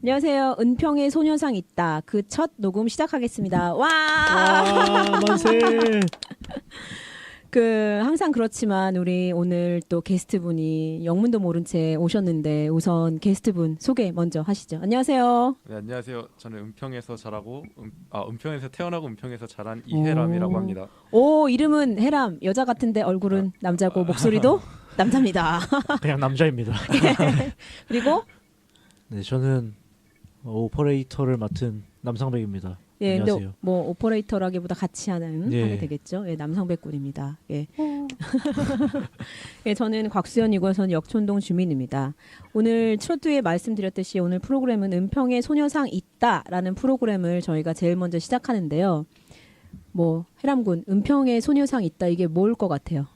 안녕하세요. 은평에 소녀상 있다. 그 첫 녹음 시작하겠습니다. 와! 와, 만세. 항상 그렇지만 우리 오늘 또 게스트분이 영문도 모른 채 오셨는데 우선 게스트분 소개 먼저 하시죠. 안녕하세요. 네, 안녕하세요. 저는 은평에서 자라고 은평에서 태어나고 은평에서 자란 이혜람이라고 합니다. 오, 이름은 해람. 여자 같은데 얼굴은 남자고 목소리도 남자입니다. 그냥 남자입니다. 그리고 네, 저는 오퍼레이터를 맡은 남상백입니다. 예, 안녕하세요. 근데 뭐 오퍼레이터라기보다 같이 하는 예. 하게 되겠죠. 예, 남성백군입니다. 예. 예, 저는 곽수연이고 저는 역촌동 주민입니다. 오늘 트로트에 말씀드렸듯이 오늘 프로그램은 은평에 소녀상 있다라는 프로그램을 저희가 제일 먼저 시작하는데요. 뭐 해람군 은평에 소녀상 있다 이게 뭘 것 같아요?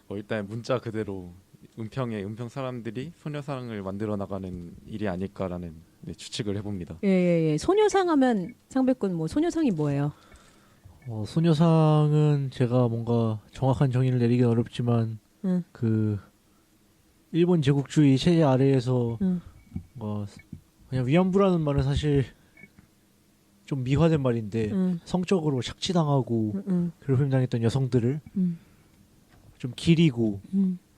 일단 문자 그대로 은평 사람들이 소녀상을 만들어 나가는 일이 아닐까라는 추측을 해봅니다. 예. 소녀상 하면 상백군 뭐 소녀상이 뭐예요? 소녀상은 제가 뭔가 정확한 정의를 내리기 어렵지만 그 일본 제국주의 체제 아래에서 그냥 위안부라는 말은 사실 좀 미화된 말인데 성적으로 착취당하고 괴롭힘당했던 여성들을 좀 기리고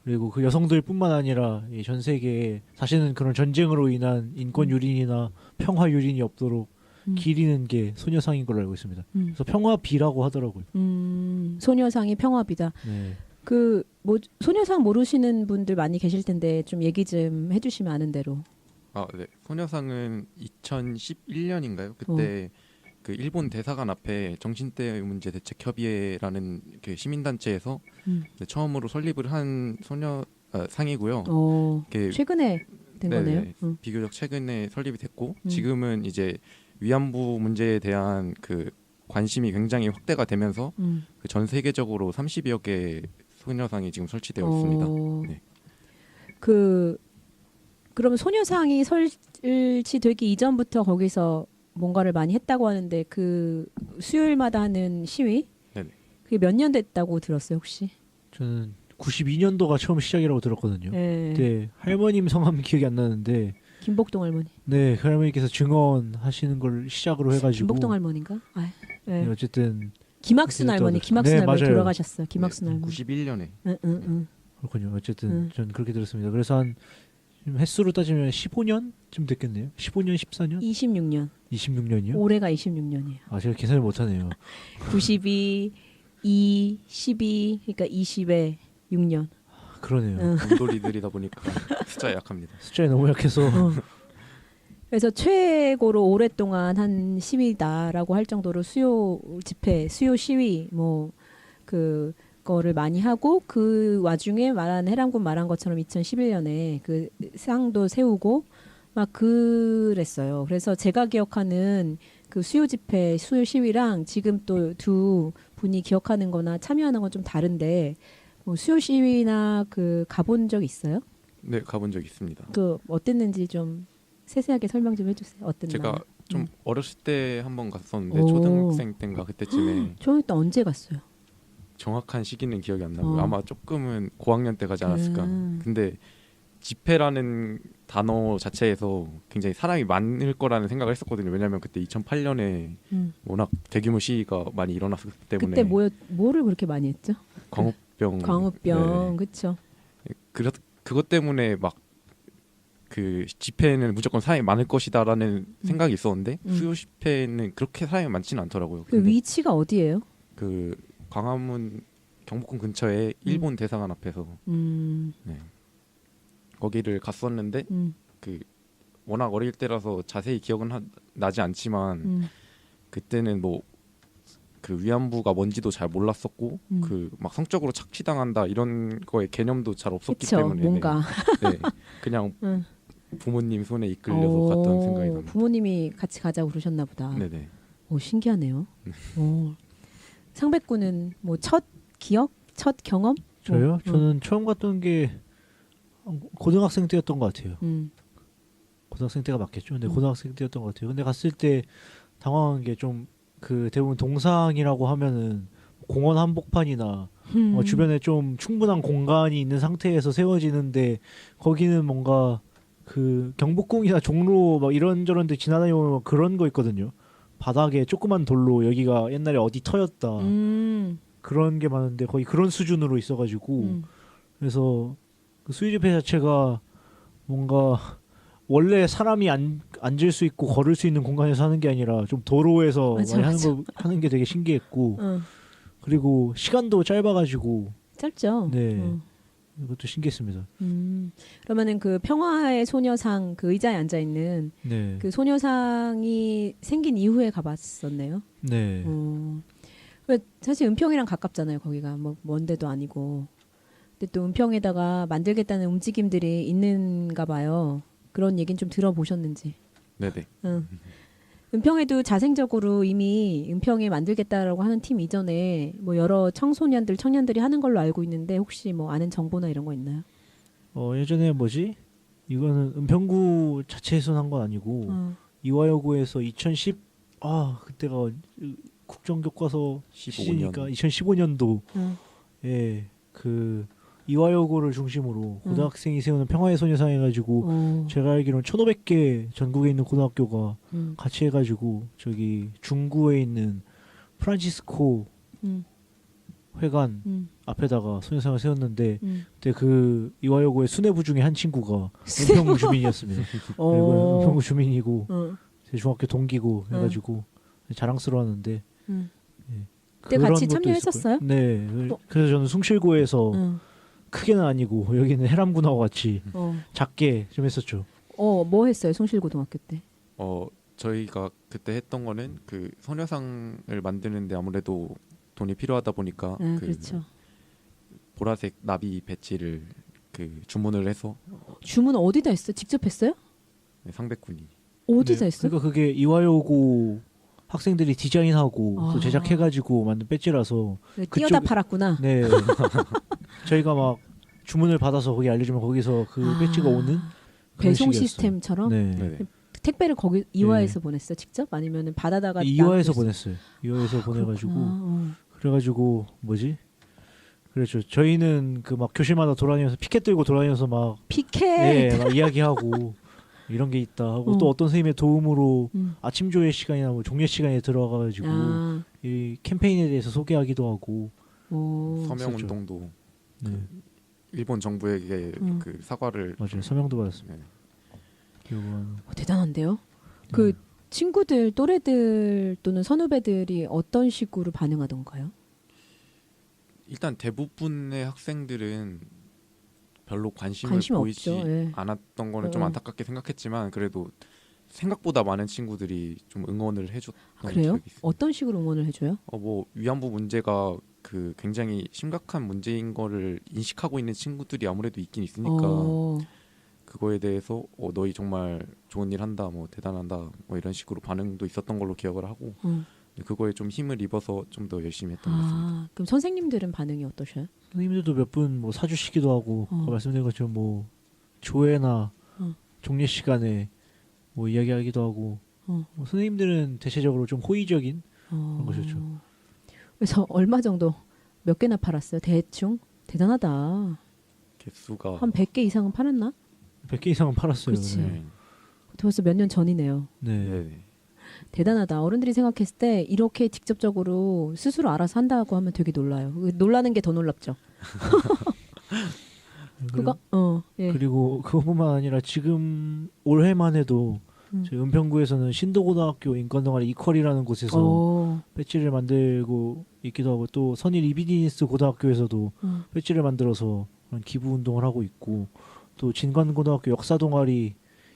그리고 그 여성들뿐만 아니라 이 전 세계에 다시는 그런 전쟁으로 인한 인권 유린이나 평화 유린이 없도록 기리는 게 소녀상인 걸로 알고 있습니다. 그래서 평화비라고 하더라고요. 소녀상이 평화비다. 네. 그 뭐 소녀상 모르시는 분들 많이 계실 텐데 좀 얘기 좀 해주시면 아는 대로. 네. 소녀상은 2011년인가요? 그때 그 일본 대사관 앞에 정신대 문제 대책 협의회라는 그 시민단체에서 처음으로 설립을 한 상이고요. 최근에 된 거네요. 비교적 최근에 설립이 됐고 지금은 이제 위안부 문제에 대한 그 관심이 굉장히 확대가 되면서 그 전 세계적으로 30여 개 소녀상이 지금 설치되어 있습니다. 네. 그러면 소녀상이 설치되기 이전부터 거기서 뭔가를 많이 했다고 하는데 그 수요일마다 하는 시위? 네네. 그게 몇 년 됐다고 들었어요 혹시? 저는 92년도가 처음 시작이라고 들었거든요. 네. 그때 할머님 성함 기억이 안 나는데 김복동 할머니. 네, 그 할머니께서 증언하시는 걸 시작으로 해가지고 김복동 할머니인가? 네. 네, 어쨌든 김학순 할머니, 김학순 네, 할머니 맞아요. 돌아가셨어요. 김학순 할머니. 91년에. 그렇군요. 어쨌든 전 그렇게 들었습니다. 그래서 한 지금 횟수로 따지면 15년쯤 됐겠네요. 15년, 14년? 26년. 26년이요? 올해가 26년이에요. 제가 계산을 못하네요. 92, 2, 12, 그러니까 20에 6년. 그러네요. 곰돌이들이다 보니까 숫자에 약합니다. 숫자에 너무 약해서. 그래서 최고로 오랫동안 한 시위다라고 할 정도로 수요 집회, 수요 시위 그거를 많이 하고 그 와중에 해람군 말한 것처럼 2011년에 그 상도 세우고 막 그랬어요. 그래서 제가 기억하는 그 수요 집회, 수요 시위랑 지금 또 두 분이 기억하는 거나 참여하는 건 좀 다른데 뭐 수요 시위나 그 가본 적 있어요? 네, 가본 적 있습니다. 그 어땠는지 좀 세세하게 설명 좀 해주세요. 어땠나? 제가 좀 어렸을 때 한번 갔었는데 오. 초등학생 때인가 그때쯤에 저는 또 언제 갔어요? 정확한 시기는 기억이 안 나고요. 아마 조금은 고학년 때 가지 않았을까. 근데 집회라는 단어 자체에서 굉장히 사람이 많을 거라는 생각을 했었거든요. 왜냐하면 그때 2008년에 워낙 대규모 시위가 많이 일어났기 때문에. 그때 뭐를 그렇게 많이 했죠? 광우병. 광우병, 네. 그렇죠. 그것 때문에 막 그 집회는 무조건 사람이 많을 것이다라는 생각이 있었는데 수요 집회는 그렇게 사람이 많지는 않더라고요. 그 위치가 어디예요? 그 광화문 경복궁 근처에 일본 대사관 앞에서 네. 거기를 갔었는데 그 워낙 어릴 때라서 자세히 기억은 나지 않지만 그때는 뭐 그 위안부가 뭔지도 잘 몰랐었고 그 막 성적으로 착취당한다 이런 거에 개념도 잘 없었기 그쵸, 때문에 뭔가 네. 그냥 부모님 손에 이끌려서 갔던 생각이 납니다. 부모님이 같이 가자고 그러셨나 보다. 네네. 오, 신기하네요. 오. 상백군은 뭐 첫 기억, 첫 경험? 저요? 저는 처음 갔던 게 고등학생 때였던 것 같아요. 고등학생 때가 맞겠죠? 근데 고등학생 때였던 것 같아요. 근데 갔을 때 당황한 게 좀 그 대부분 동상이라고 하면은 공원 한복판이나 주변에 좀 충분한 공간이 있는 상태에서 세워지는데 거기는 뭔가 그 경복궁이나 종로 막 이런저런 데 지나다니면 그런 거 있거든요. 바닥에 조그만 돌로 여기가 옛날에 어디 터였다. 그런 게 많은데 거의 그런 수준으로 있어가지고 그래서 그 수유집회 자체가 뭔가 원래 사람이 앉을 수 있고 걸을 수 있는 공간에서 하는 게 아니라 좀 도로에서 맞아, 많이 맞아. 하는 게 되게 신기했고 그리고 시간도 짧아가지고 짧죠. 네 이것도 신기했습니다. 그러면은 그 평화의 소녀상 그 의자에 앉아 있는 네. 그 소녀상이 생긴 이후에 가봤었네요. 네. 왜 사실 은평이랑 가깝잖아요. 거기가 뭐 먼 데도 아니고. 근데 또 은평에다가 만들겠다는 움직임들이 있는가 봐요. 그런 얘기는 좀 들어보셨는지. 네네. 은평에도 자생적으로 이미 은평에 만들겠다라고 하는 팀 이전에 뭐 여러 청소년들, 청년들이 하는 걸로 알고 있는데 혹시 뭐 아는 정보나 이런 거 있나요? 예전에 뭐지? 이거는 은평구 자체에서 한 건 아니고 이화여고에서 2010 그때가 국정교과서 15년. 시니까 2015년도에 그 이화여고를 중심으로 고등학생이 세우는 평화의 소녀상 해가지고 제가 알기로는 1,500개 전국에 있는 고등학교가 같이 해가지고 저기 중구에 있는 프란치스코 회관 앞에다가 소녀상을 세웠는데 그때 그 이화여고의 수뇌부 중에 한 친구가 은평구 주민이었습니다. 그리고 은평구 주민이고 제 중학교 동기고 해가지고 자랑스러웠는데 그때 같이 참여했었어요? 네. 그래서 저는 숭실고에서 크게는 아니고 여기는 해람군하고 같이 작게 좀 했었죠. 뭐 했어요? 숭실고등학교 때? 저희가 그때 했던 거는 그 소녀상을 만드는데 아무래도 돈이 필요하다 보니까 그 그렇죠. 보라색 나비 배지를 그 주문을 해서 주문 어디다 했어? 직접 했어요? 네, 상백군이 어디다 했어? 그러니까 그게 이화여고 학생들이 디자인하고 또 제작해가지고 만든 배지라서 띄어다 팔았구나. 네. 저희가 막 주문을 받아서 거기 알려주면 거기서 그 배지가 오는 배송 식이었어요. 시스템처럼 네네. 택배를 거기 이화에서 보냈어 직접 아니면은 받아다가 이화에서 보냈어요. 이화에서 보내가지고 그래가지고 뭐지? 그렇죠. 저희는 그 막 교실마다 돌아다니면서 피켓 들고 돌아다니면서 막 피켓 막 이야기하고 이런 게 있다 하고 또 어떤 선생님의 도움으로 아침 조회 시간이나 뭐 종례 시간에 들어가가지고 이 캠페인에 대해서 소개하기도 하고 서명 운동도 그 일본 정부에게 그 사과를 맞아요. 서명도 받았습니다. 대단한데요. 그 친구들 또래들 또는 선후배들이 어떤 식으로 반응하던가요? 일단 대부분의 학생들은 별로 관심이 보이지 않았던 거는 좀 안타깝게 생각했지만 그래도 생각보다 많은 친구들이 좀 응원을 해줬던 그래요? 기억이 있어요. 어떤 식으로 응원을 해줘요? 뭐 위안부 문제가 그 굉장히 심각한 문제인 거를 인식하고 있는 친구들이 아무래도 있긴 있으니까 그거에 대해서 너희 정말 좋은 일 한다, 뭐 대단하다, 뭐 이런 식으로 반응도 있었던 걸로 기억을 하고 그거에 좀 힘을 입어서 좀 더 열심히 했던 것 같습니다. 그럼 선생님들은 반응이 어떠셔요? 선생님들도 몇 분 뭐 사주시기도 하고 아까 말씀드린 것처럼 뭐 조회나 종례 시간에 뭐 이야기하기도 하고 뭐 선생님들은 대체적으로 좀 호의적인 그런 것이었죠. 그래서 얼마 정도 몇 개나 팔았어요? 대충? 대단하다. 개수가 한 100개 이상은 팔았나? 100개 이상은 팔았어요. 그치. 네. 벌써 몇 년 전이네요. 네. 대단하다. 어른들이 생각했을 때 이렇게 직접적으로 스스로 알아서 한다고 하면 되게 놀라요. 놀라는 게 더 놀랍죠. 그리고 그것뿐만 아니라 지금 올해만 해도 저희 은평구에서는 신도고등학교 인권동아리 이퀄이라는 곳에서 배지를 만들고 있기도 하고 또 선일 이비디니스 고등학교에서도 배지를 만들어서 그런 기부 운동을 하고 있고 또 진관고등학교 역사동아리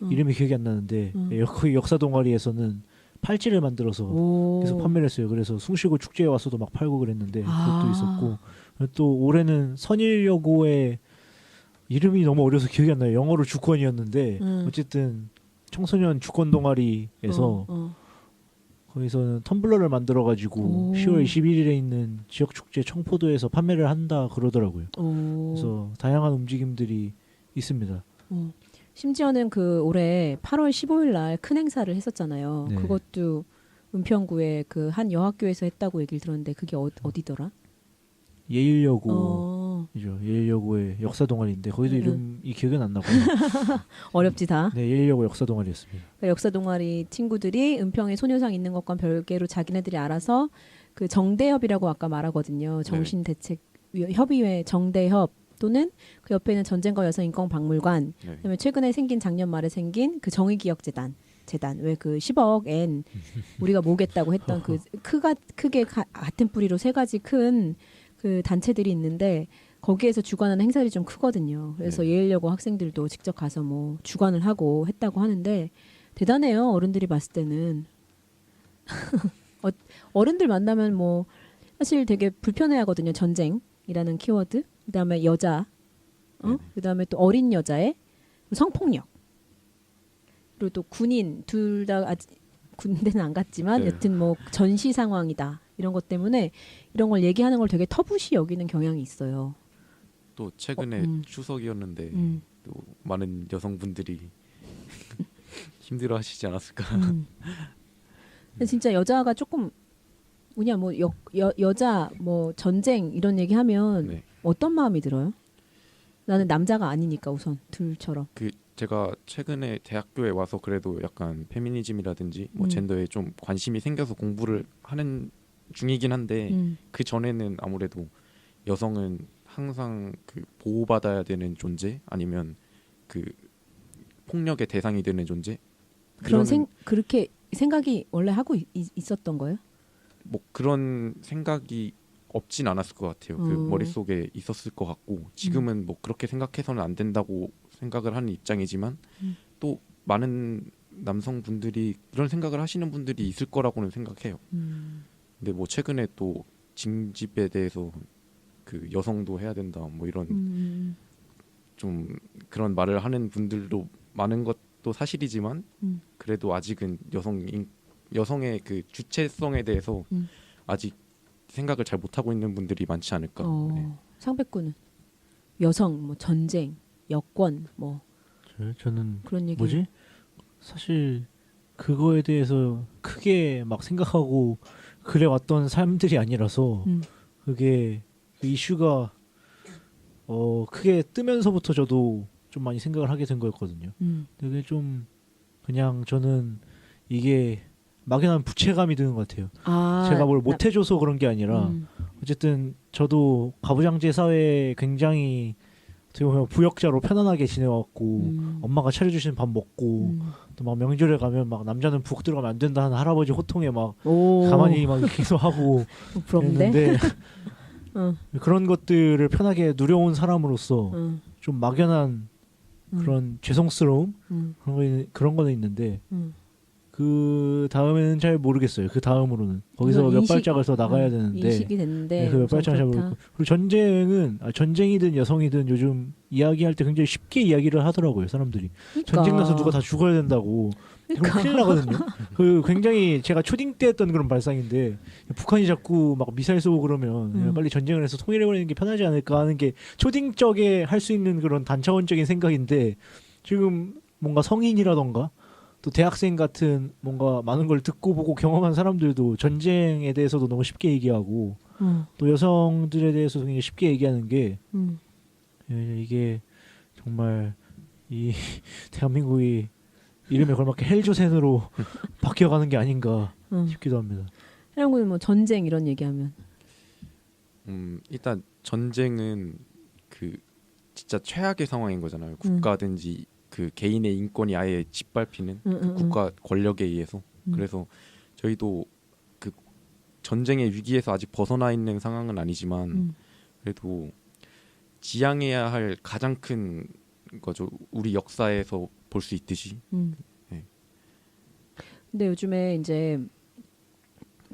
이름이 기억이 안 나는데 거기 역사동아리에서는 팔찌를 만들어서 계속 판매를 했어요. 그래서 숭실고 축제에 와서도 막 팔고 그랬는데 그것도 있었고 또 올해는 선일여고의 이름이 너무 어려서 기억이 안 나요. 영어로 주권이었는데 어쨌든 청소년 주권 동아리에서 거기서는 텀블러를 만들어 가지고 10월 21일에 있는 지역 축제 청포도에서 판매를 한다 그러더라고요. 그래서 다양한 움직임들이 있습니다. 심지어는 그 올해 8월 15일 날 큰 행사를 했었잖아요. 네. 그것도 은평구의 그 한 여학교에서 했다고 얘기를 들었는데 그게 어디더라? 예일여고 예일여고의 역사 동아리인데 거기도 이름이 기억은 안 나고 어렵지 다. 네, 예일여고 역사 동아리였습니다. 그러니까 역사 동아리 친구들이 은평에 소녀상 있는 것과 별개로 자기네들이 알아서 그 정대협이라고 아까 말하거든요. 정신대책 협의회 정대협 또는 그 옆에 있는 전쟁과 여성인권박물관, 그다음에 최근에 생긴 작년 말에 생긴 그 정의기억재단 왜 그 10억엔 우리가 모겠다고 했던 그 크게 같은 뿌리로 세 가지 큰 그 단체들이 있는데 거기에서 주관하는 행사들이 좀 크거든요. 그래서 예일여고 학생들도 직접 가서 뭐 주관을 하고 했다고 하는데 대단해요. 어른들이 봤을 때는 어른들 만나면 뭐 사실 되게 불편해하거든요. 전쟁이라는 키워드, 그다음에 여자, 그다음에 또 어린 여자의 성폭력, 그리고 또 군인 둘 다 아직 군대는 안 갔지만 여튼 뭐 전시 상황이다 이런 것 때문에 이런 걸 얘기하는 걸 되게 터부시 여기는 경향이 있어요. 또 최근에 추석이었는데 또 많은 여성분들이 힘들어하시지 않았을까. 근데 진짜 여자가 조금 뭐냐 뭐 여자 뭐 전쟁 이런 얘기하면 어떤 마음이 들어요? 나는 남자가 아니니까 우선 둘처럼. 제가 최근에 대학교에 와서 그래도 약간 페미니즘이라든지 뭐 젠더에 좀 관심이 생겨서 공부를 하는 중이긴 한데 그 전에는 아무래도 여성은 항상 그 보호받아야 되는 존재 아니면 그 폭력의 대상이 되는 존재 그렇게 생각이 원래 하고 있었던 거예요? 뭐 그런 생각이 없진 않았을 것 같아요. 그 머릿속에 있었을 것 같고 지금은 뭐 그렇게 생각해서는 안 된다고 생각을 하는 입장이지만 또 많은 남성분들이 그런 생각을 하시는 분들이 있을 거라고는 생각해요. 근데 뭐 최근에 또 징집에 대해서 그 여성도 해야 된다 뭐 이런 좀 그런 말을 하는 분들도 많은 것도 사실이지만 그래도 아직은 여성의 그 주체성에 대해서 아직 생각을 잘 못하고 있는 분들이 많지 않을까. 상백구는 여성, 뭐 전쟁, 여권, 뭐 저는 그런 얘기. 뭐지? 사실 그거에 대해서 크게 막 생각하고 그래 왔던 삶들이 아니라서 그게 그 이슈가 크게 뜨면서부터 저도 좀 많이 생각을 하게 된 거였거든요. 되게 좀 그냥 저는 이게 막연한 부채감이 드는 것 같아요. 제가 뭘 못해줘서 그런 게 아니라 어쨌든 저도 가부장제 사회에 굉장히 어떻게 보면 부역자로 편안하게 지내왔고 엄마가 차려주신 밥 먹고 또 막 명절에 가면 막 남자는 부엌 들어가면 안 된다 하는 할아버지 호통에 막 가만히 막 기도하고 부럽네. 그런 것들을 편하게 누려온 사람으로서 좀 막연한 그런 죄송스러움 그런 거는 있는데 그 다음에는 잘 모르겠어요. 그 다음으로는 거기서 몇 발짝을 더 나가야 되는데 인식이 됐는데 그 몇 발짝을 잘 모르겠고 그리고 전쟁이든 여성이든 요즘 이야기할 때 굉장히 쉽게 이야기를 하더라고요. 사람들이 전쟁 나서 누가 다 죽어야 된다고 그럼 큰일 나거든요. 그 굉장히 제가 초딩 때 했던 그런 발상인데 북한이 자꾸 막 미사일 쏘고 그러면 빨리 전쟁을 해서 통일해버리는 게 편하지 않을까 하는 게 초딩 적에 할 수 있는 그런 단차원적인 생각인데 지금 뭔가 성인이라던가 또 대학생 같은 뭔가 많은 걸 듣고 보고 경험한 사람들도 전쟁에 대해서도 너무 쉽게 얘기하고 또 여성들에 대해서도 굉장히 쉽게 얘기하는 게 이게 정말 이 대한민국이 이름에 걸맞게 헬조센으로 바뀌어가는 게 아닌가 싶기도 합니다. 해영군은 뭐 전쟁 이런 얘기하면 일단 전쟁은 그 진짜 최악의 상황인 거잖아요. 국가든지 그 개인의 인권이 아예 짓밟히는 그 국가 권력에 의해서 그래서 저희도 그 전쟁의 위기에서 아직 벗어나 있는 상황은 아니지만 그래도 지향해야 할 가장 큰 거죠. 우리 역사에서 볼 수 있듯이. 네. 근데 요즘에 이제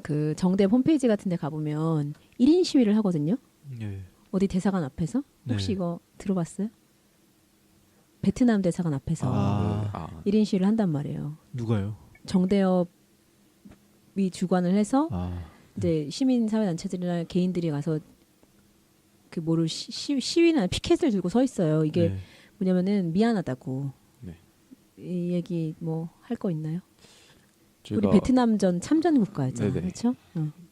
그 정대 홈페이지 같은 데 가보면 1인 시위를 하거든요. 네. 어디 대사관 앞에서 혹시 이거 들어봤어요? 베트남 대사관 앞에서 1인 시위를 한단 말이에요. 누가요? 정대협이 주관을 해서 이제 시민사회단체들이나 개인들이 가서 그 뭐를 시위나 피켓을 들고 서 있어요. 이게 뭐냐면은 미안하다고. 이 얘기 뭐 할 거 있나요? 우리 베트남전 참전 국가였잖아요, 그렇죠?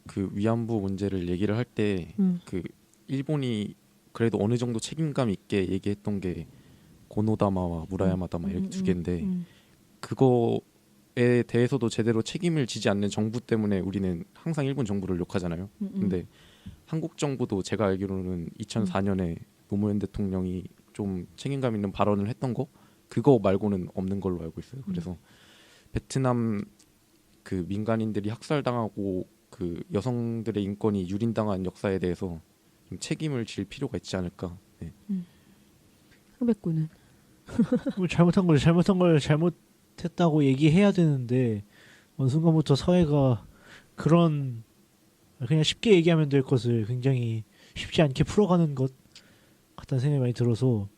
그 위안부 문제를 얘기를 할 때 그 일본이 그래도 어느 정도 책임감 있게 얘기했던 게 고노다마와 무라야마다마 이렇게 두 개인데 그거에 대해서도 제대로 책임을 지지 않는 정부 때문에 우리는 항상 일본 정부를 욕하잖아요. 근데 한국 정부도 제가 알기로는 2004년에 노무현 대통령이 좀 책임감 있는 발언을 했던 거 그거 말고는 없는 걸로 알고 있어요. 그래서 베트남 그 민간인들이 학살당하고 그 여성들의 인권이 유린당한 역사에 대해서 좀 책임을 질 필요가 있지 않을까. 네. 상백군은 뭐 잘못한 걸 잘못했다고 얘기해야 되는데 어느 순간부터 사회가 그런 그냥 쉽게 얘기하면 될 것을 굉장히 쉽지 않게 풀어가는 것 같다는 생각이 많이 들어서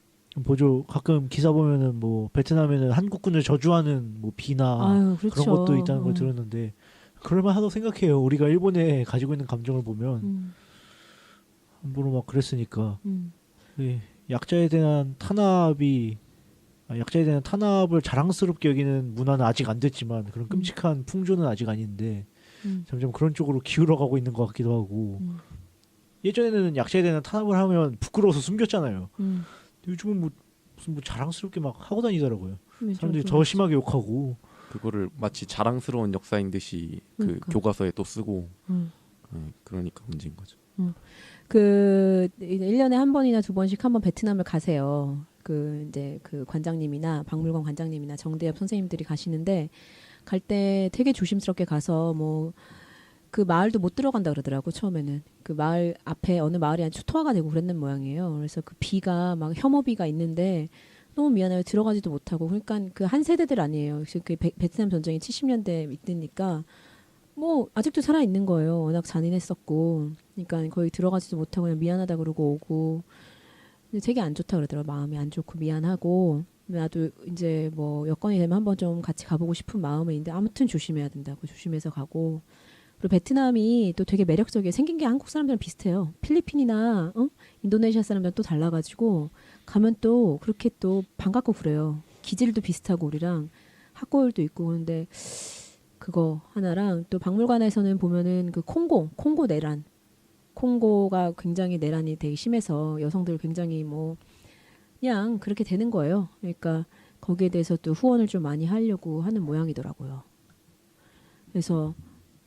보죠. 가끔 기사 보면은 뭐 베트남에는 한국군을 저주하는 뭐 비나 아유, 그렇죠. 그런 것도 있다는 걸 들었는데 그럴만하다고 생각해요. 우리가 일본에 가지고 있는 감정을 보면 함부로 막 그랬으니까 약자에 대한 탄압을 자랑스럽게 여기는 문화는 아직 안 됐지만 그런 끔찍한 풍조는 아직 아닌데 점점 그런 쪽으로 기울어가고 있는 것 같기도 하고 예전에는 약자에 대한 탄압을 하면 부끄러워서 숨겼잖아요. 요즘은 뭐 무슨 뭐 자랑스럽게 막 하고 다니더라고요. 사람들이 더 심하게 욕하고 그거를 마치 자랑스러운 역사인 듯이 그 교과서에 또 쓰고 그러니까 문제인 거죠. 그 1년에 한 번이나 두 번씩 한번 베트남을 가세요. 그 이제 그 관장님이나 박물관 관장님이나 정대엽 선생님들이 가시는데 갈 때 되게 조심스럽게 가서 뭐 그 마을도 못 들어간다 그러더라고. 처음에는 그 마을 앞에 어느 마을이 아주 초토화가 되고 그랬는 모양이에요. 그래서 그 비가 막 혐오비가 있는데 너무 미안해요. 들어가지도 못하고. 그러니까 그 한 세대들 아니에요. 그 베트남 전쟁이 70년대 있으니까 뭐 아직도 살아 있는 거예요. 워낙 잔인했었고. 그러니까 거의 들어가지도 못하고 그냥 미안하다 그러고 오고. 근데 되게 안 좋다 그러더라고요. 마음이 안 좋고 미안하고. 나도 이제 뭐 여건이 되면 한번 좀 같이 가보고 싶은 마음은 있는데 아무튼 조심해야 된다고. 조심해서 가고. 그리고 베트남이 또 되게 매력적이에요. 생긴 게 한국 사람들이랑 비슷해요. 필리핀이나 인도네시아 사람들은 또 달라가지고 가면 또 그렇게 또 반갑고 그래요. 기질도 비슷하고 우리랑 학고열도 있고. 그런데 그거 하나랑 또 박물관에서는 보면은 그 콩고 내란. 콩고가 굉장히 내란이 되게 심해서 여성들 굉장히 뭐 그냥 그렇게 되는 거예요. 그러니까 거기에 대해서 또 후원을 좀 많이 하려고 하는 모양이더라고요. 그래서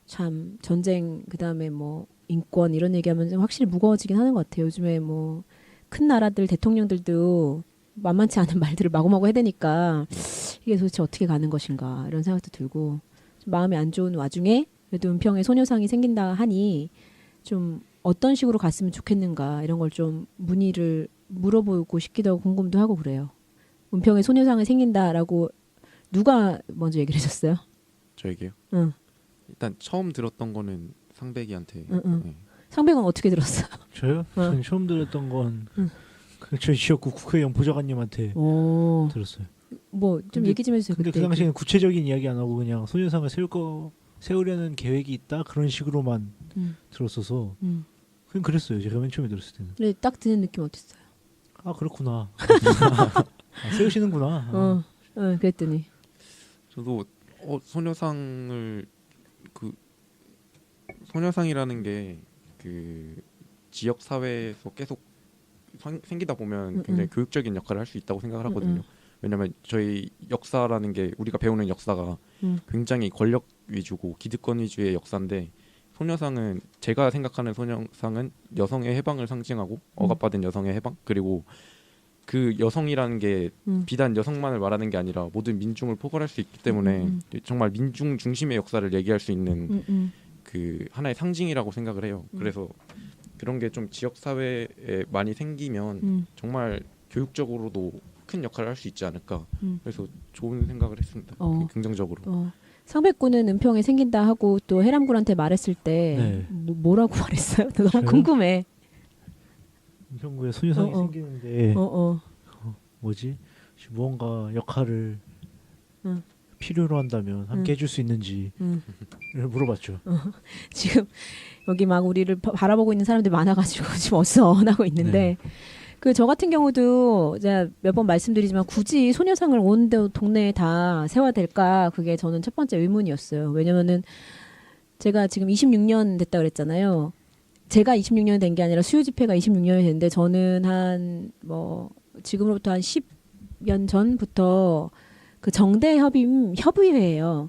참 전쟁 그다음에 뭐 인권 이런 얘기하면 좀 확실히 무거워지긴 하는 것 같아요. 요즘에 뭐 큰 나라들 대통령들도 만만치 않은 말들을 마구마구 해대니까 이게 도대체 어떻게 가는 것인가 이런 생각도 들고 좀 마음이 안 좋은 와중에 그래도 은평에 소녀상이 생긴다 하니 좀 어떤 식으로 갔으면 좋겠는가 이런 걸 좀 문의를 물어보고 싶기도 하고 궁금도 하고 그래요. 은평에 소녀상이 생긴다라고 누가 먼저 얘기를 해줬어요? 저에게요? 응. 일단 처음 들었던 거는 상백이한테. 네. 상백은 어떻게 들었어요? 저요? 저는 처음 들었던 건 저희 지역구 국회의원 보좌관님한테 들었어요. 뭐 좀 얘기 좀 해주세요. 근데 그 당시에는 구체적인 이야기 안 하고 그냥 소녀상을 세우려는 계획이 있다 그런 식으로만 들었어서 그냥 그랬어요. 제가 맨 처음에 들었을 때는. 근데 딱 듣는 느낌 어땠어요? 아 그렇구나. 세우시는구나. 그랬더니 저도 소녀상을 그 소녀상이라는 게 그 지역 사회에서 계속 생기다 보면 굉장히 교육적인 역할을 할 수 있다고 생각을 하거든요. 왜냐하면 저희 역사라는 게 우리가 배우는 역사가 굉장히 권력 위주고 기득권 위주의 역사인데 소녀상은 제가 생각하는 소녀상은 여성의 해방을 상징하고 억압받은 여성의 해방 그리고 그 여성이라는 게 비단 여성만을 말하는 게 아니라 모든 민중을 포괄할 수 있기 때문에 정말 민중 중심의 역사를 얘기할 수 있는 그 하나의 상징이라고 생각을 해요. 그래서 그런 게 좀 지역 사회에 많이 생기면 정말 교육적으로도 큰 역할을 할 수 있지 않을까. 그래서 좋은 생각을 했습니다. 긍정적으로. 상백구는 은평에 생긴다 하고 또 해람군한테 말했을 때 뭐라고 말했어요? 너무 궁금해. 은평구에 소녀상이 생기는데 뭐지? 무언가 역할을 필요로 한다면 함께 해줄 수 있는지 물어봤죠. 지금 여기 막 우리를 바라보고 있는 사람들이 많아가지고 지금 어수선하고 있는데 그 저 같은 경우도 제가 몇 번 말씀드리지만 굳이 소녀상을 온 동네에 다 세워야 될까 그게 저는 첫 번째 의문이었어요. 왜냐면은 제가 지금 26년 됐다 그랬잖아요. 제가 26년 된 게 아니라 수요 집회가 26년이 됐는데 저는 한 뭐 지금으로부터 한 10년 전부터 그 정대 협의회예요.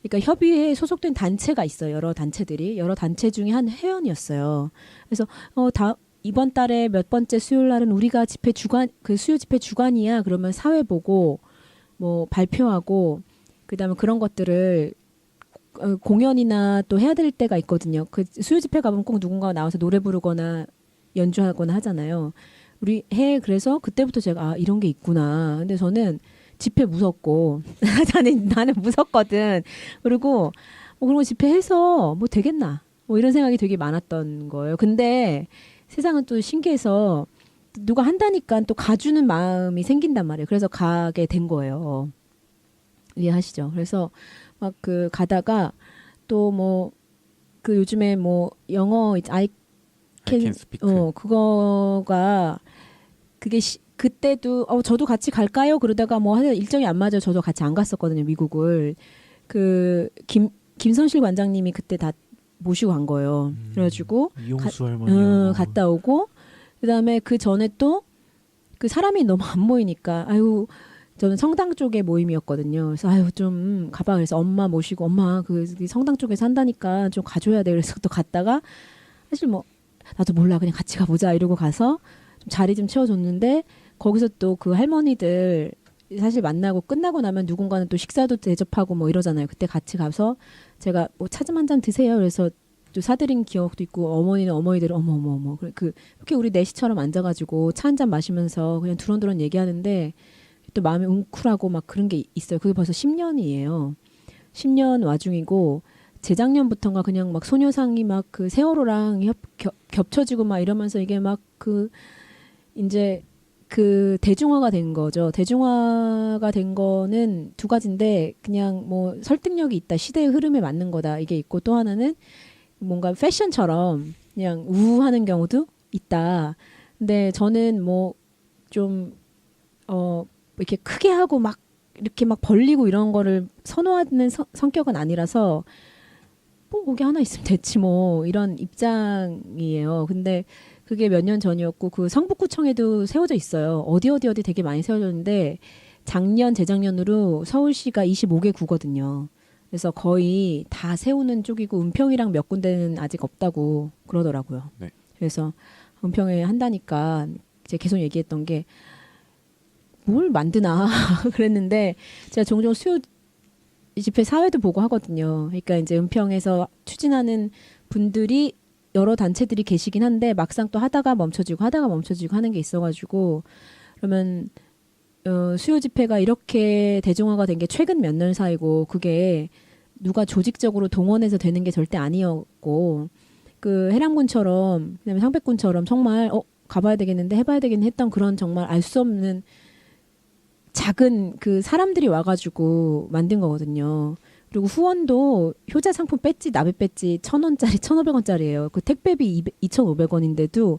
그러니까 협의회에 소속된 단체가 있어요. 여러 단체들이 여러 단체 중에 한 회원이었어요. 그래서 이번 달에 몇 번째 수요일 날은 우리가 집회 주관 그 수요 집회 주관이야. 그러면 사회 보고 뭐 발표하고 그다음에 그런 것들을 공연이나 또 해야 될 때가 있거든요. 그 수요 집회 가면 꼭 누군가가 나와서 노래 부르거나 연주하거나 하잖아요. 그래서 그때부터 제가 이런 게 있구나. 근데 저는 집회 무섭고 나는 무섭거든. 그리고 그런 거 집회해서 뭐 되겠나? 뭐 이런 생각이 되게 많았던 거예요. 근데 세상은 또 신기해서 누가 한다니까 또 가주는 마음이 생긴단 말이에요. 그래서 가게 된 거예요. 이해하시죠? 그래서 막 그 가다가 또 뭐 그 요즘에 뭐 영어 I can speak 그거가 그게 그때도 저도 같이 갈까요? 그러다가 뭐 하여튼 일정이 안 맞아요. 저도 같이 안 갔었거든요. 미국을. 그 김선실 관장님이 그때 다 모시고 간 거예요. 그래가지고 이용수 할머니 갔다 오고 그다음에 그 전에 또 그 사람이 너무 안 모이니까 저는 성당 쪽에 모임이었거든요. 그래서 좀 가봐. 그래서 엄마 모시고 엄마 그 성당 쪽에서 한다니까 좀 가줘야 돼. 그래서 또 갔다가 사실 뭐 나도 몰라 그냥 같이 가보자 이러고 가서 좀 자리 좀 채워줬는데 거기서 또 그 할머니들 사실 만나고 끝나고 나면 누군가는 또 식사도 대접하고 뭐 이러잖아요. 그때 같이 가서 제가 뭐 차 좀 한 잔 드세요. 그래서 또 사드린 기억도 있고 어머니는 어머니들 어머 그렇게 우리 넷이처럼 앉아가지고 차 한 잔 마시면서 그냥 두런두런 얘기하는데 또 마음이 웅크하고 막 그런 게 있어요. 그게 벌써 10년이에요. 10년 와중이고 재작년부터인가 그냥 막 소녀상이 막 그 세월호랑 겹쳐지고 막 이러면서 이게 막 이제 그 대중화가 된 거죠. 대중화가 된 거는 두 가지인데 그냥 뭐 설득력이 있다. 시대의 흐름에 맞는 거다. 이게 있고 또 하나는 뭔가 패션처럼 그냥 우우하는 경우도 있다. 근데 저는 뭐 좀 이렇게 크게 하고 막 이렇게 막 벌리고 이런 거를 선호하는 성격은 아니라서 뭐 거기 하나 있으면 됐지 뭐 이런 입장이에요. 근데 그게 몇 년 전이었고 그 성북구청에도 세워져 있어요. 어디 되게 많이 세워졌는데 재작년으로 서울시가 25개 구거든요. 그래서 거의 다 세우는 쪽이고 은평이랑 몇 군데는 아직 없다고 그러더라고요. 네. 그래서 은평에 한다니까 이제 계속 얘기했던 게 뭘 만드나 그랬는데 제가 종종 수요 집회 사회도 보고 하거든요. 그러니까 이제 은평에서 추진하는 분들이 여러 단체들이 계시긴 한데 막상 또 하다가 멈춰지고 하는 게 있어가지고 그러면 수요 집회가 이렇게 대중화가 된 게 최근 몇 년 사이고 그게 누가 조직적으로 동원해서 되는 게 절대 아니었고 그 해남군처럼 그다음에 상백군처럼 정말 가봐야 되겠는데 해봐야 되겠는데 했던 그런 정말 알 수 없는 작은 그 사람들이 와가지고 만든 거거든요. 그리고 후원도 효자 상품 배지, 나비 배지 1,000원짜리, 1,500원짜리예요. 그 택배비 2,500원인데도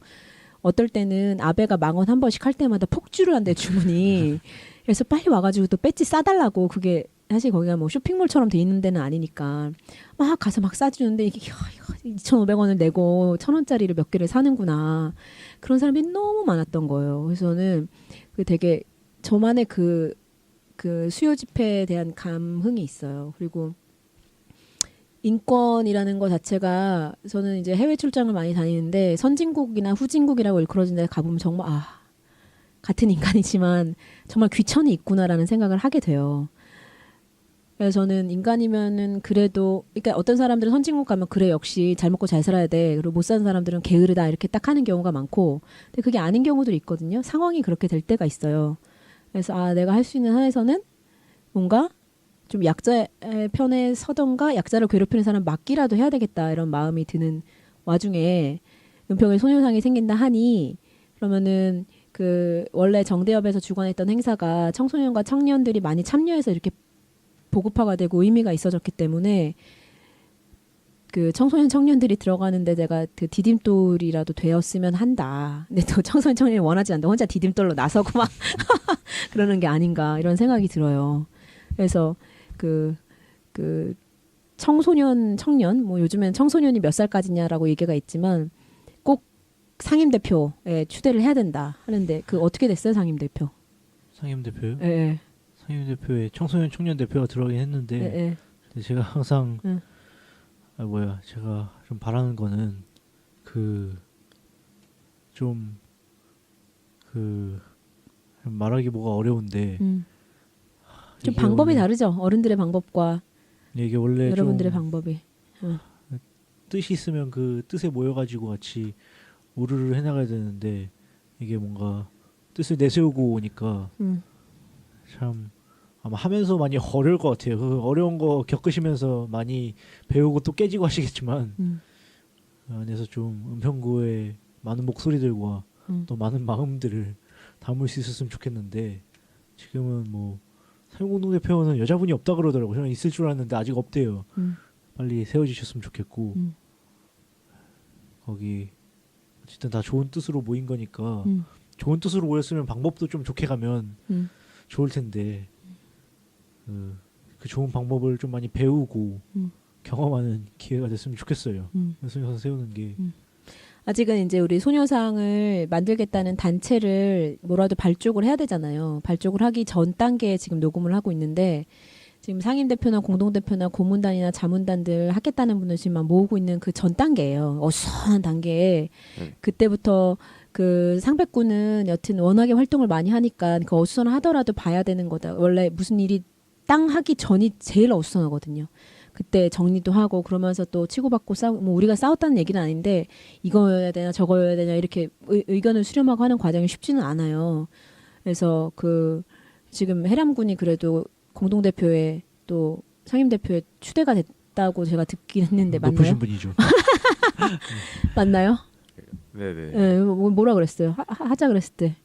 어떨 때는 아베가 망원 한 번씩 할 때마다 폭주를 한대 주문이. 그래서 빨리 와가지고 또 배지 싸달라고 그게 사실 거기가 뭐 쇼핑몰처럼 돼 있는 데는 아니니까 막 가서 막 싸주는데 이게 2,500원을 내고 1,000원짜리를 몇 개를 사는구나. 그런 사람이 너무 많았던 거예요. 그래서 저는 그 되게 저만의 그 수요 집회에 대한 감흥이 있어요. 그리고 인권이라는 것 자체가 저는 이제 해외 출장을 많이 다니는데 선진국이나 후진국이라고 일컬어진 데 가보면 정말 같은 인간이지만 정말 귀천이 있구나라는 생각을 하게 돼요. 그래서 저는 인간이면은 그래도 그러니까 어떤 사람들은 선진국 가면 그래 역시 잘 먹고 잘 살아야 돼. 그리고 못 사는 사람들은 게으르다 이렇게 딱 하는 경우가 많고 근데 그게 아닌 경우도 있거든요. 상황이 그렇게 될 때가 있어요. 그래서 내가 할 수 있는 한에서는 뭔가 좀 약자의 편에 서던가 약자를 괴롭히는 사람 막기라도 해야 되겠다 이런 마음이 드는 와중에 은평에 소녀상이 생긴다 하니 그러면은 그 원래 정대협에서 주관했던 행사가 청소년과 청년들이 많이 참여해서 이렇게 보급화가 되고 의미가 있어졌기 때문에 그 청소년 청년들이 들어가는데 내가 그 디딤돌이라도 되었으면 한다. 근데 또 청소년 청년이 원하지 않는다. 혼자 디딤돌로 나서고 막 그러는 게 아닌가 이런 생각이 들어요. 그래서 그 청소년 청년 뭐 요즘엔 청소년이 몇 살까지냐라고 얘기가 있지만 상임 대표에 추대를 해야 된다 하는데 그 어떻게 됐어요, 상임 대표? 상임 대표요? 예. 상임 대표에 청소년 청년 대표가 들어가긴 했는데 예. 근데 제가 항상 제가 좀 바라는 거는 좀 말하기 뭐가 어려운데 좀 방법이 다르죠. 어른들의 방법과 이게 원래 여러분들의 방법이 뜻이 있으면 그 뜻에 모여가지고 같이 우르르 해나가야 되는데 이게 뭔가 뜻을 내세우고 오니까 참 아마 하면서 많이 어려울 것 같아요. 그 어려운 거 겪으시면서 많이 배우고 또 깨지고 하시겠지만 안에서 좀 은평구의 많은 목소리들과 또 많은 마음들을 담을 수 있었으면 좋겠는데 지금은 뭐 사회공동 대표는 여자분이 없다 그러더라고요. 저는 있을 줄 알았는데 아직 없대요. 빨리 세워주셨으면 좋겠고 거기 어쨌든 다 좋은 뜻으로 모인 거니까 좋은 뜻으로 모였으면 방법도 좀 좋게 가면 좋을 텐데 그 좋은 방법을 좀 많이 배우고 경험하는 기회가 됐으면 좋겠어요. 소녀상 세우는 게 아직은 이제 우리 소녀상을 만들겠다는 단체를 뭐라도 발족을 해야 되잖아요. 발족을 하기 전 단계에 지금 녹음을 하고 있는데 지금 상임 대표나 공동 대표나 고문단이나 자문단들 하겠다는 분들 지금 모으고 있는 그 전 단계예요. 어수선한 단계에 그때부터 그 상백구는 여튼 워낙에 활동을 많이 하니까 그 어수선하더라도 봐야 되는 거다. 원래 무슨 일이 땅 하기 전이 제일 어수선하거든요. 그때 정리도 하고 그러면서 또 치고받고 뭐 우리가 싸웠다는 얘기는 아닌데 이거여야 되나 저거여야 되나 이렇게 의견을 수렴하고 하는 과정이 쉽지는 않아요. 그래서 그 지금 해람군이 그래도 공동대표에 또 상임대표에 추대가 됐다고 제가 듣긴 했는데 맞나요? 높으신 분이죠. 맞나요? 네네. 네, 뭐라 그랬어요? 하자 그랬을 때.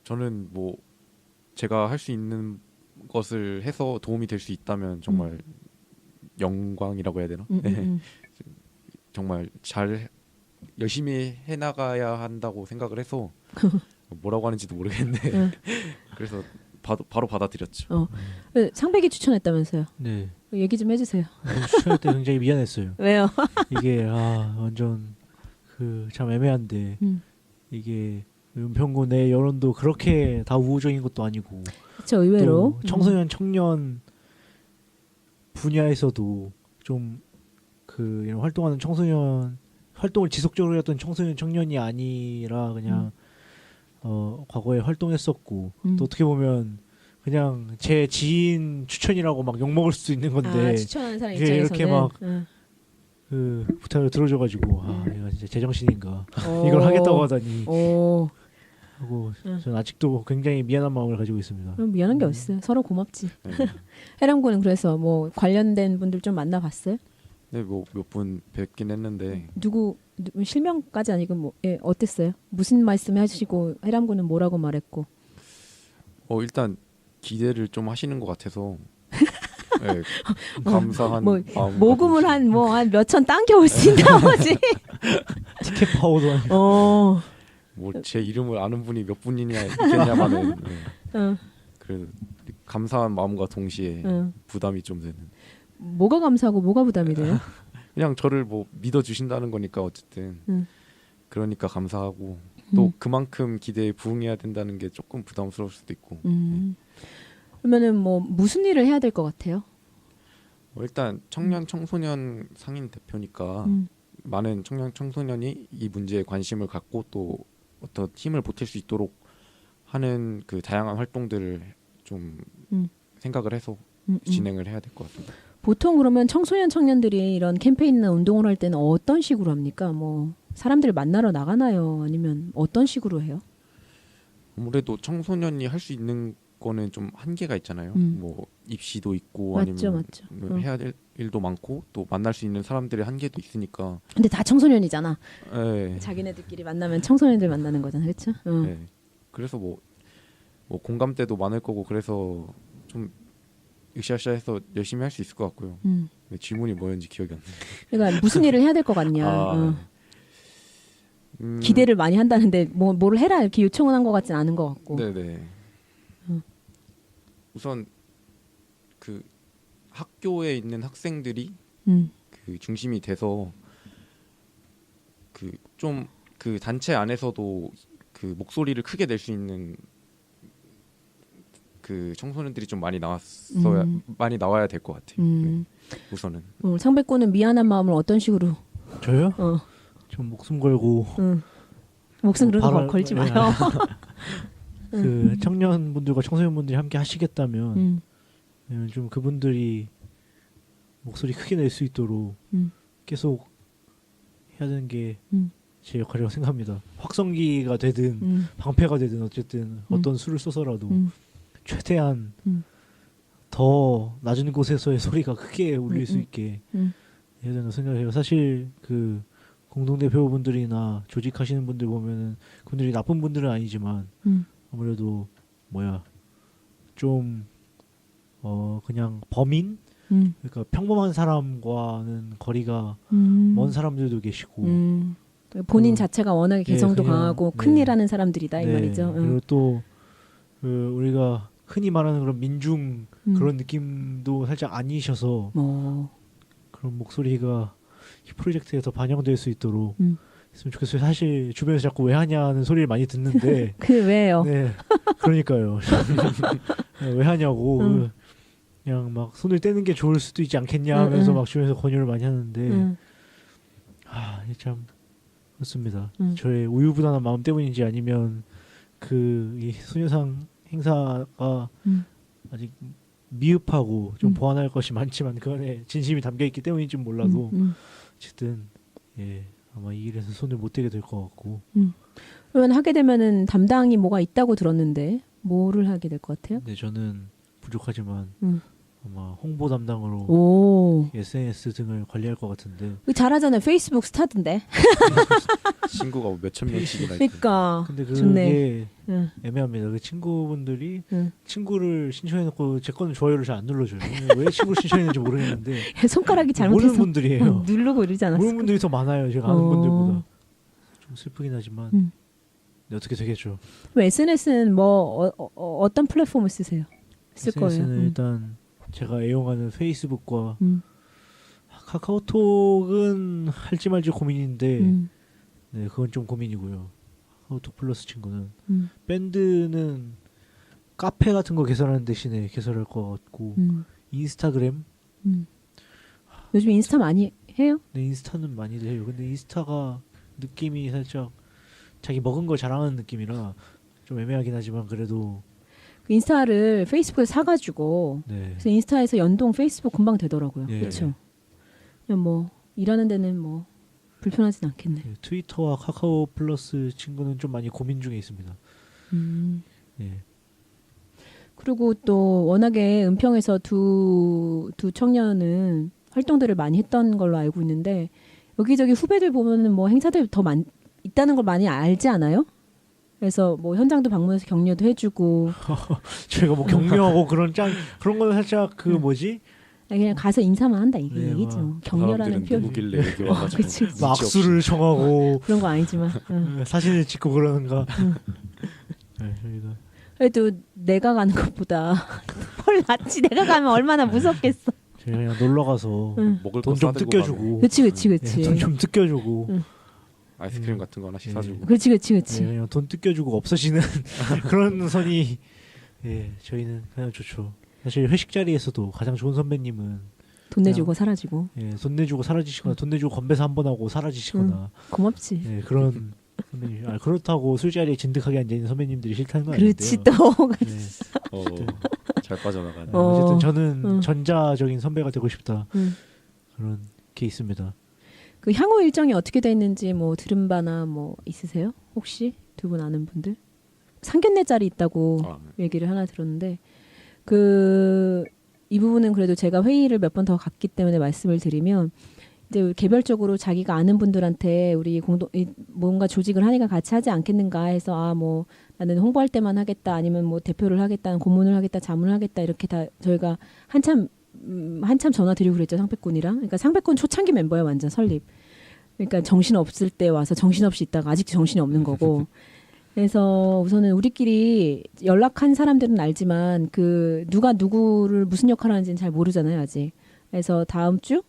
저는 뭐 제가 할 수 있는 것을 해서 도움이 될 수 있다면 정말 영광이라고 해야 되나? 네. 정말 잘 열심히 해나가야 한다고 생각을 해서 뭐라고 하는지도 모르겠는데 그래서 바로 받아들였죠. 상백이 추천했다면서요? 네. 얘기 좀 해주세요. 추천할 때 굉장히 미안했어요. 왜요? 이게 완전 참 애매한데 이게 은평구 내 여론도 그렇게 다 우호적인 것도 아니고 그렇죠. 의외로 청소년 청년 분야에서도 좀 이런 활동하는 청소년 활동을 지속적으로 했던 청소년 청년이 아니라 그냥 과거에 활동했었고 또 어떻게 보면 그냥 제 지인 추천이라고 막 욕먹을 수도 있는 건데 추천하는 사람 입장에서는 이렇게 막 부탁을 들어줘가지고 내가 진짜 제정신인가 이걸 하겠다고 하다니 하고 저는 아직도 굉장히 미안한 마음을 가지고 있습니다. 미안한 게 어딨어요. 서로 고맙지. 해람군은 그래서 뭐 관련된 분들 좀 만나봤어요? 네, 뭐 몇 분 뵙긴 했는데 누구 실명까지 아니고 뭐 어땠어요? 무슨 말씀 하시고 해람군은 뭐라고 말했고? 일단 기대를 좀 하시는 것 같아서 네, 감사한 마음. 모금을 한 몇천 당겨 올 수 있나 보지. 티켓 파워도 아니고. 뭐 제 이름을 아는 분이 몇 분이냐 있겠냐마는 그래도 감사한 마음과 동시에 부담이 좀 되는. 뭐가 감사하고 뭐가 부담이 돼요? 그냥 저를 뭐 믿어 주신다는 거니까 어쨌든 그러니까 감사하고 또 그만큼 기대에 부응해야 된다는 게 조금 부담스러울 수도 있고. 그러면은 뭐 무슨 일을 해야 될 것 같아요? 일단 청년 청소년 상임 대표니까 많은 청년 청소년이 이 문제에 관심을 갖고 또 어떤 힘을 보탤 수 있도록 하는 그 다양한 활동들을 좀 생각을 해서 진행을 해야 될 것 같습니다. 보통 그러면 청소년 청년들이 이런 캠페인이나 운동을 할 때는 어떤 식으로 합니까? 뭐 사람들을 만나러 나가나요? 아니면 어떤 식으로 해요? 아무래도 청소년이 할 수 있는 거는 좀 한계가 있잖아요. 뭐 입시도 있고 맞죠. 아니면 해야 될 일도 많고 또 만날 수 있는 사람들의 한계도 있으니까. 근데 다 청소년이잖아. 네. 자기네들끼리 만나면 청소년들 만나는 거잖아, 그렇죠? 네. 그래서 뭐 공감대도 많을 거고 그래서 좀 으쌰으쌰해서 열심히 할 수 있을 것 같고요. 질문이 뭐였는지 기억이 안 나요. 그러니까 무슨 일을 해야 될 것 같냐. 기대를 많이 한다는데 뭐를 해라 이렇게 요청을 한 것 같진 않은 것 같고. 네네. 우선 그 학교에 있는 학생들이 그 중심이 돼서 그 좀 그 단체 안에서도 그 목소리를 크게 낼 수 있는 그 청소년들이 좀 많이 많이 나와야 될 것 같아요. 네. 우선은. 상백군은 미안한 마음을 어떤 식으로? 저요? 좀 목숨 걸고. 목숨 그런 거 걸지 마요. 그 청년분들과 청소년분들이 함께 하시겠다면 좀 그분들이 목소리 크게 낼 수 있도록 계속 해야 되는 게 제 역할이라고 생각합니다. 확성기가 되든 방패가 되든 어쨌든 어떤 수를 써서라도 최대한 더 낮은 곳에서의 소리가 크게 울릴 수 있게 해야 된다고 생각해요. 사실 그 공동대표분들이나 조직하시는 분들 보면은 그분들이 나쁜 분들은 아니지만 아무래도 좀 그냥 범인? 그러니까 평범한 사람과는 거리가 먼 사람들도 계시고 본인 자체가 워낙에 개성도 강하고 큰일 하는 사람들이다 이 말이죠. 그리고 또 우리가 흔히 말하는 그런 민중 그런 느낌도 살짝 아니셔서 그런 목소리가 이 프로젝트에 더 반영될 수 있도록 했으면 좋겠어요. 사실 주변에서 자꾸 왜 하냐는 소리를 많이 듣는데 왜요? 네, 그러니까요. 왜 하냐고 그냥 막 손을 떼는 게 좋을 수도 있지 않겠냐 하면서 막 주변에서 권유를 많이 하는데 이게 참 그렇습니다. 저의 우유부단한 마음 때문인지 아니면 이 소녀상 행사가 아직 미흡하고 좀 보완할 것이 많지만 그 안에 진심이 담겨 있기 때문인지 몰라도 어쨌든 아마 이 일에서 손을 못 대게 될 것 같고. 그러면 하게 되면은 담당이 뭐가 있다고 들었는데 뭐를 하게 될 것 같아요? 네, 저는 부족하지만 아마 홍보 담당으로 SNS 등을 관리할 것 같은데. 잘하잖아요. 페이스북 스타던데. 친구가 몇천 명씩이나. 그러니까. 근데 그게 애매합니다. 그 친구분들이 친구를 신청해놓고 제 거는 좋아요를 잘 안 눌러줘요. 왜 친구를 신청했는지 모르겠는데. 손가락이 잘못해서 모르는 분들이에요. 누르고 이러지 않았어요? 모르는 분들이 더 많아요. 제가 아는 분들보다. 좀 슬프긴 하지만 네, 어떻게 되겠죠. SNS는 어떤 플랫폼을 쓰세요? 쓸 SNS는 거예요. 일단 제가 애용하는 페이스북과 카카오톡은 할지 말지 고민인데 네, 그건 좀 고민이고요. 카카오톡 플러스 친구는 밴드는 카페 같은 거 개설하는 대신에 개설할 것 같고 인스타그램 요즘 인스타 많이 해요? 네, 인스타는 많이들 해요. 근데 인스타가 느낌이 살짝 자기 먹은 걸 자랑하는 느낌이라 좀 애매하긴 하지만 그래도 그 인스타를 페이스북에서 사가지고 그래서 인스타에서 연동 페이스북 금방 되더라고요. 그렇죠. 그냥 일하는 데는 불편하진 않겠네. 트위터와 카카오 플러스 친구는 좀 많이 고민 중에 있습니다. 그리고 또 워낙에 은평에서 두 청년은 활동들을 많이 했던 걸로 알고 있는데 여기저기 후배들 보면은 행사들 더 있다는 걸 많이 알지 않아요? 그래서 현장도 방문해서 격려도 해주고 제가 격려하고 그런 건 살짝 그냥 가서 인사만 한다 이게 얘기죠. 격려라는 표현. 누구길래 여기 와가지고 악수를 청하고 그런 거 아니지만 사진을 찍고 그러는가. 그래도 내가 가는 것보다 헐 낫지. 내가 가면 얼마나 무섭겠어. 제가 그냥 놀러 가서 돈 좀 뜯겨주고. 그치. 돈 좀 뜯겨주고. 아이스크림 같은 거 하나씩 사주고. 그치. 그냥 돈 뜯겨주고 없어지는 그런 선이 저희는 그냥 좋죠. 사실 회식 자리에서도 가장 좋은 선배님은 돈 내주고 사라지고. 돈 내주고 사라지시거나 돈 내주고 건배사 한 번 하고 사라지시거나. 고맙지. 그런 선배님. 그렇다고 술자리에 진득하게 앉아있는 선배님들이 싫다는 건 그렇지 아닌데요. 잘 빠져나가네. 어쨌든 저는 전자적인 선배가 되고 싶다. 그런 게 있습니다. 그 향후 일정이 어떻게 돼 있는지 들은 바나 있으세요? 혹시 두 분 아는 분들? 상견례 자리 있다고 얘기를 하나 들었는데 이 부분은 그래도 제가 회의를 몇 번 더 갔기 때문에 말씀을 드리면 이제 개별적으로 자기가 아는 분들한테 우리 뭔가 조직을 하니까 같이 하지 않겠는가 해서 나는 홍보할 때만 하겠다 아니면 대표를 하겠다 고문을 하겠다 자문을 하겠다 이렇게 다 저희가 한참 전화 드리고 그랬죠. 상백군이랑. 그러니까 상백군 초창기 멤버예요. 완전 설립. 그러니까 정신 없을 때 와서 정신없이 있다가 아직도 정신이 없는 거고. 그래서 우선은 우리끼리 연락한 사람들은 알지만 누가 누구를 무슨 역할을 하는지는 잘 모르잖아요. 아직. 그래서 다음 주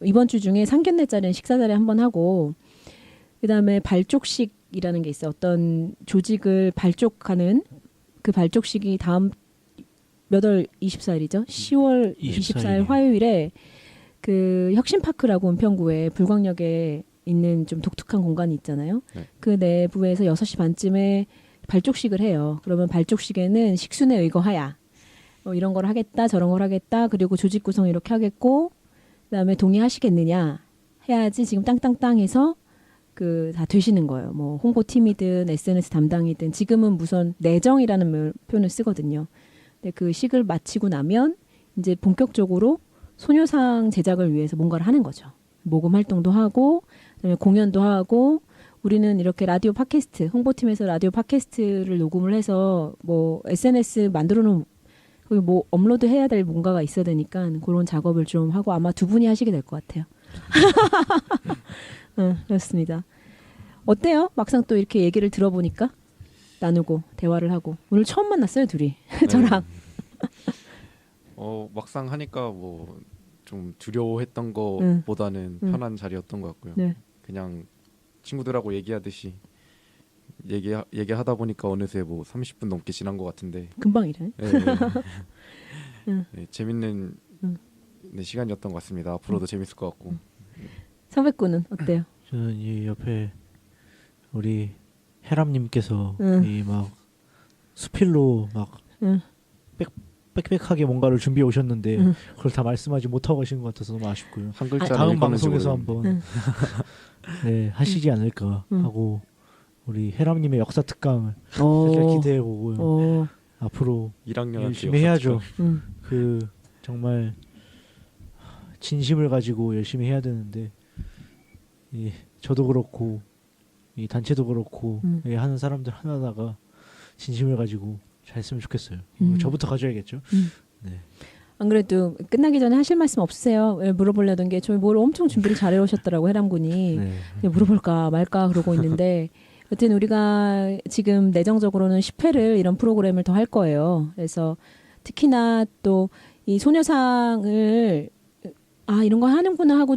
이번 주 중에 상견례 자리는 식사 자리 한번 하고 그다음에 발족식이라는 게 있어요. 어떤 조직을 발족하는 그 발족식이 다음 몇 월 24일이죠? 10월 24일 화요일에 그 혁신파크라고 은평구에 불광역에 있는 좀 독특한 공간이 있잖아요. 네. 그 내부에서 6시 반쯤에 발족식을 해요. 그러면 발족식에는 식순에 의거하야. 이런 걸 하겠다, 저런 걸 하겠다, 그리고 조직 구성 이렇게 하겠고, 그다음에 동의하시겠느냐 해야지 지금 땅땅땅 해서 그 다 되시는 거예요. 뭐 홍보팀이든 SNS 담당이든 지금은 무슨 내정이라는 표현을 쓰거든요. 근데 그 식을 마치고 나면 이제 본격적으로 소녀상 제작을 위해서 뭔가를 하는 거죠. 모금 활동도 하고, 그다음에 공연도 하고, 우리는 이렇게 라디오 팟캐스트, 홍보팀에서 라디오 팟캐스트를 녹음을 해서 뭐 SNS 만들어 놓은 거기 뭐 업로드 해야 될 뭔가가 있어야 되니까 그런 작업을 좀 하고 아마 두 분이 하시게 될 것 같아요. 그렇습니다. 어때요? 막상 또 이렇게 얘기를 들어보니까 나누고 대화를 하고 오늘 처음 만났어요 둘이. 저랑. 막상 하니까 뭐 좀 두려워했던 거보다는 편한 자리였던 것 같고요. 네. 그냥 친구들하고 얘기하듯이 얘기하다 보니까 어느새 뭐 30분 넘게 지난 것 같은데 금방이래. 네, 네, 재밌는 네, 시간이었던 것 같습니다. 앞으로도 재밌을 것 같고. 성백군은 어때요? 저는 이 옆에 우리 해람님께서 이 막 수필로 막 빽빽하게 뭔가를 준비해 오셨는데 그걸 다 말씀하지 못하고 가신 것 같아서 너무 아쉽고요. 한 글자 다음 방송에서 한번 네, 하시지 않을까 하고 우리 해람님의 역사 특강을 기대해 보고요. 앞으로 1학년한테 열심히 해야죠. 그 정말 진심을 가지고 열심히 해야 되는데 저도 그렇고 이 단체도 그렇고 하는 사람들 하나하나가 진심을 가지고 잘 했으면 좋겠어요. 저부터 가져야겠죠. 네. 안 그래도 끝나기 전에 하실 말씀 없으세요? 왜 물어보려던 게 저희 뭘 엄청 준비를 잘해 오셨더라고 해람군이. 네. 물어볼까 말까 그러고 있는데 여튼 우리가 지금 내정적으로는 10회를 이런 프로그램을 더 할 거예요. 그래서 특히나 또 이 소녀상을 이런 거 하는구나 하고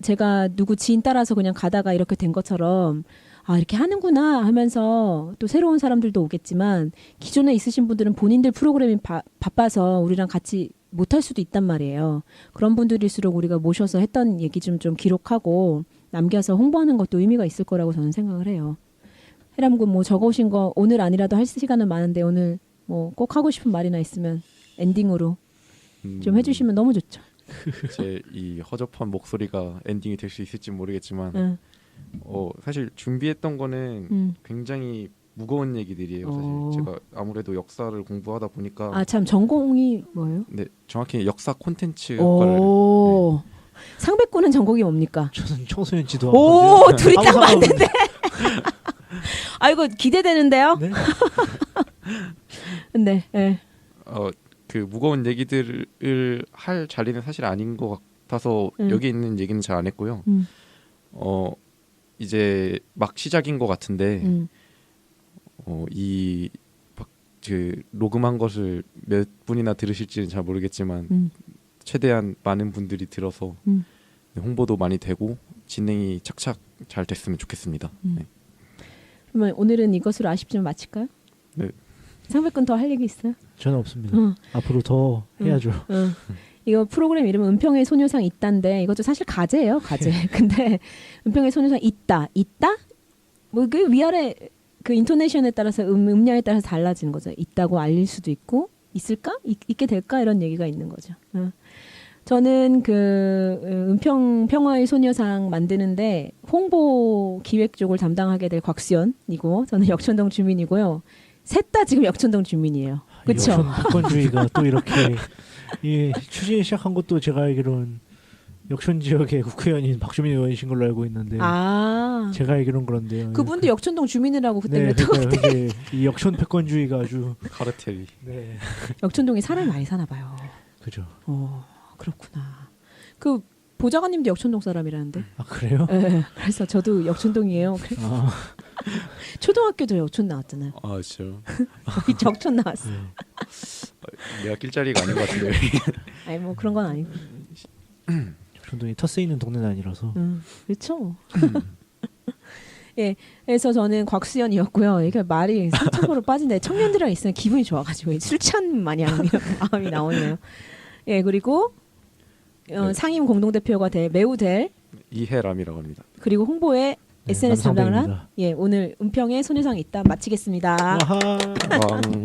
제가 누구 지인 따라서 그냥 가다가 이렇게 된 것처럼 이렇게 하는구나 하면서 또 새로운 사람들도 오겠지만 기존에 있으신 분들은 본인들 프로그램이 바빠서 우리랑 같이 못할 수도 있단 말이에요. 그런 분들일수록 우리가 모셔서 했던 얘기 좀 기록하고 남겨서 홍보하는 것도 의미가 있을 거라고 저는 생각을 해요. 해람군 뭐 적어오신 거 오늘 아니라도 할 시간은 많은데 오늘 뭐 꼭 하고 싶은 말이나 있으면 엔딩으로 좀 해주시면 너무 좋죠. 제 이 허접한 목소리가 엔딩이 될 수 있을지 모르겠지만 사실 준비했던 거는 굉장히 무거운 얘기들이에요. 사실 제가 아무래도 역사를 공부하다 보니까 참 전공이 뭐예요? 네, 정확히 역사 콘텐츠 학과를 상백군은 전공이 뭡니까? 저는 청소년 지도학과인데요. 둘이 딱 맞는데. 아이고 기대되는데요. 네? 근데 그 무거운 얘기들을 할 자리는 사실 아닌 것 같아서 여기 있는 얘기는 잘 안 했고요. 이제 막 시작인 것 같은데 그 녹음한 것을 몇 분이나 들으실지는 잘 모르겠지만 최대한 많은 분들이 들어서 홍보도 많이 되고 진행이 착착 잘 됐으면 좋겠습니다. 네. 그러면 오늘은 이것으로 아쉽지만 마칠까요? 네. 상백군 더 할 얘기 있어요? 저는 없습니다. 앞으로 더 해야죠. 이거 프로그램 이름은 은평의 소녀상 있다인데 이것도 사실 가제예요, 가제. 근데 은평의 소녀상 있다. 뭐 그 위아래 그 인토네이션에 따라서 음량에 따라서 달라지는 거죠. 있다고 알릴 수도 있고 있을까? 있게 될까? 이런 얘기가 있는 거죠. 저는 그 은평 평화의 소녀상 만드는데 홍보 기획 쪽을 담당하게 될 곽수연이고 저는 역촌동 주민이고요. 셋 다 지금 역촌동 주민이에요. 그렇죠? 역촌 특권주의가 또 이렇게 추진 시작한 것도 제가 알기로는 역촌 지역의 국회의원인 박주민 의원이신 걸로 알고 있는데 제가 알기로는 그런데요. 그분도 역촌동 주민이라고 그때 네, 그랬던 이 역촌 패권주의가 아주 카르텔이. 네. 역촌동에 사람이 많이 사나 봐요. 그죠. 그렇구나. 그 보좌관님도 역촌동 사람이라는데. 아 그래요? 네. 그래서 저도 역촌동이에요. 초등학교도 역촌 나왔잖아요. 아 진짜요? 여기 적촌 나왔어. 내가 낄자리가 아닌 것 같은데. 아니 뭐 그런 건 아니고. 역촌동이 터 쓰이는 동네는 아니라서. 그렇죠. 예, 그래서 저는 곽수연이었고요. 이게 말이 사적으로 빠진데 청년들이랑 있으면 기분이 좋아가지고 술 취한 마냥 이런 마음이 나오네요. 예, 그리고 상임 공동대표가 매우 될 이해람이라고 합니다. 그리고 홍보에 SNS 담당을 한 남성배입니다. 예, 오늘 은평에 손혜상이 있다 마치겠습니다. 왕.